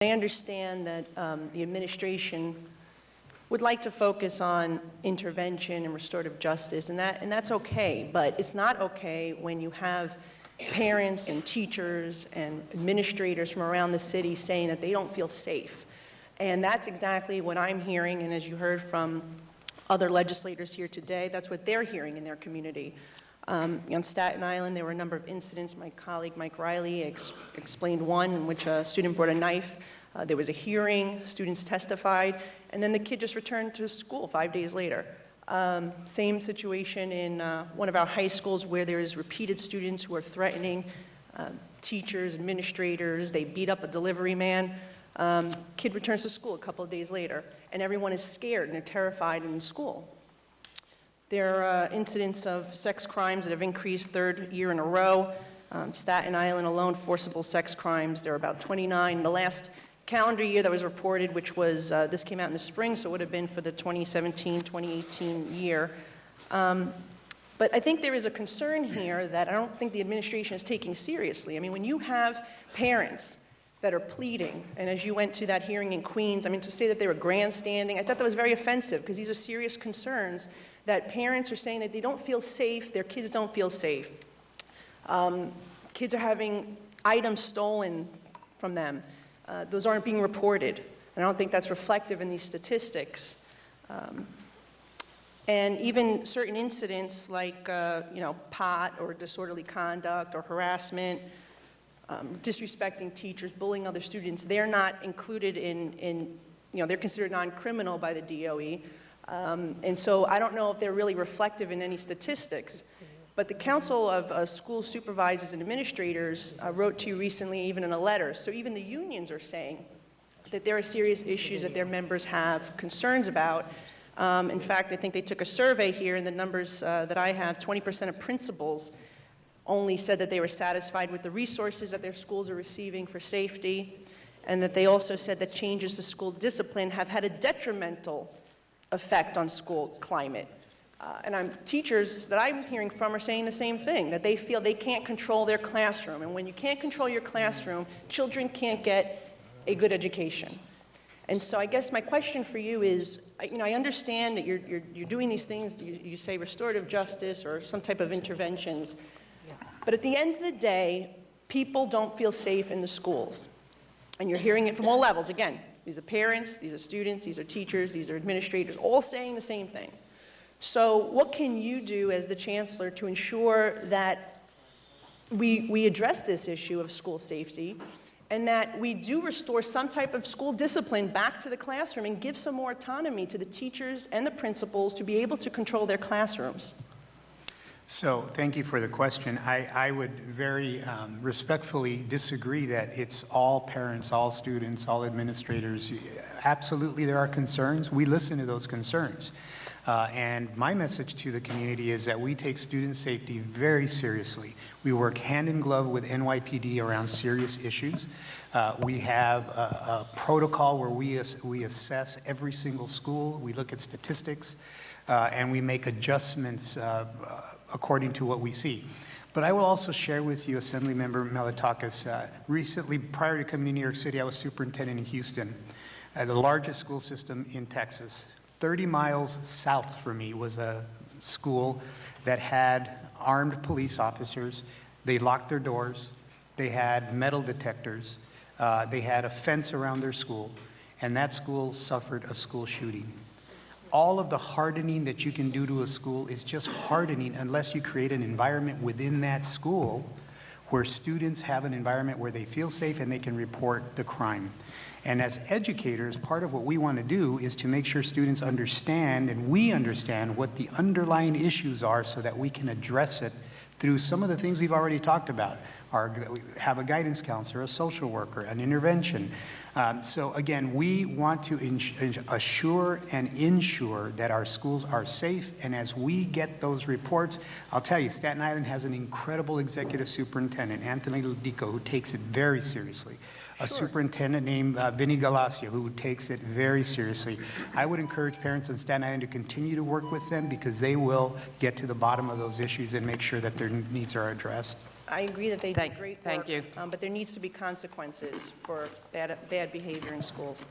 I understand that the administration would like to focus on intervention and restorative justice, and that's okay, but it's not okay when you have parents and teachers and administrators from around the city saying that they don't feel safe. And that's exactly what I'm hearing, and as you heard from other legislators here today, that's what they're hearing in their community. On Staten Island, there were a number of incidents. My colleague, Mike Riley, explained one in which a student brought a knife. There was a hearing, students testified, and then the kid just returned to school 5 days later. Same situation in one of our high schools where there is repeated students who are threatening teachers, administrators. They beat up a delivery man. Kid returns to school a couple of days later, and everyone is scared and they're terrified in school. There are incidents of sex crimes that have increased third year in a row. Staten Island alone, forcible sex crimes, there are about 29. The last calendar year that was reported, which was, this came out in the spring, so it would have been for the 2017-2018 year. But I think there is a concern here that I don't think the administration is taking seriously. I mean, when you have parents that are pleading, and as you went to that hearing in Queens, I mean, to say that they were grandstanding, I thought that was very offensive, because these are serious concerns that parents are saying that they don't feel safe, their kids don't feel safe. Kids are having items stolen from them. Those aren't being reported. And I don't think that's reflective in these statistics. And even certain incidents like, pot or disorderly conduct or harassment, disrespecting teachers, bullying other students, they're not included in they're considered non-criminal by the DOE. And so I don't know if they're really reflective in any statistics. But the Council of School Supervisors and Administrators wrote to you recently, even in a letter. So even the unions are saying that there are serious issues that their members have concerns about. In fact, I think they took a survey here, and the numbers that I have, 20% of principals only said that they were satisfied with the resources that their schools are receiving for safety, and that they also said that changes to school discipline have had a detrimental effect on school climate. And teachers that I'm hearing from are saying the same thing, that they feel they can't control their classroom. And when you can't control your classroom, children can't get a good education. And so I guess my question for you is, I understand that you're doing these things, you say restorative justice or some type of interventions, but at the end of the day, people don't feel safe in the schools. And you're hearing it from all levels. Again, these are parents, these are students, these are teachers, these are administrators, all saying the same thing. So what can you do as the Chancellor to ensure that we address this issue of school safety and that we do restore some type of school discipline back to the classroom and give some more autonomy to the teachers and the principals to be able to control their classrooms? So thank you for the question. I would very respectfully disagree that it's all parents, all students, all administrators. Absolutely there are concerns. We listen to those concerns. And my message to the community is that we take student safety very seriously. We work hand in glove with NYPD around serious issues. We have a protocol where we assess every single school. We look at statistics, and we make adjustments according to what we see. But I will also share with you, Assemblymember Malliotakis, recently, prior to coming to New York City, I was superintendent in Houston, the largest school system in Texas. 30 miles south from me was a school that had armed police officers. They locked their doors. They had metal detectors. They had a fence around their school, and that school suffered a school shooting. All of the hardening that you can do to a school is just hardening unless you create an environment within that school where students have an environment where they feel safe and they can report the crime. And as educators, part of what we want to do is to make sure students understand and we understand what the underlying issues are so that we can address it through some of the things we've already talked about. We have a guidance counselor, a social worker, an intervention. So again, we want to assure and ensure that our schools are safe, and as we get those reports, I'll tell you, Staten Island has an incredible executive superintendent, Anthony Lodico, who takes it very seriously. A superintendent named Vinny Blasio, who takes it very seriously. I would encourage parents in Staten Island to continue to work with them because they will get to the bottom of those issues and make sure that their needs are addressed. I agree that they do Thank- great work. thank you. But there needs to be consequences for bad behavior in schools.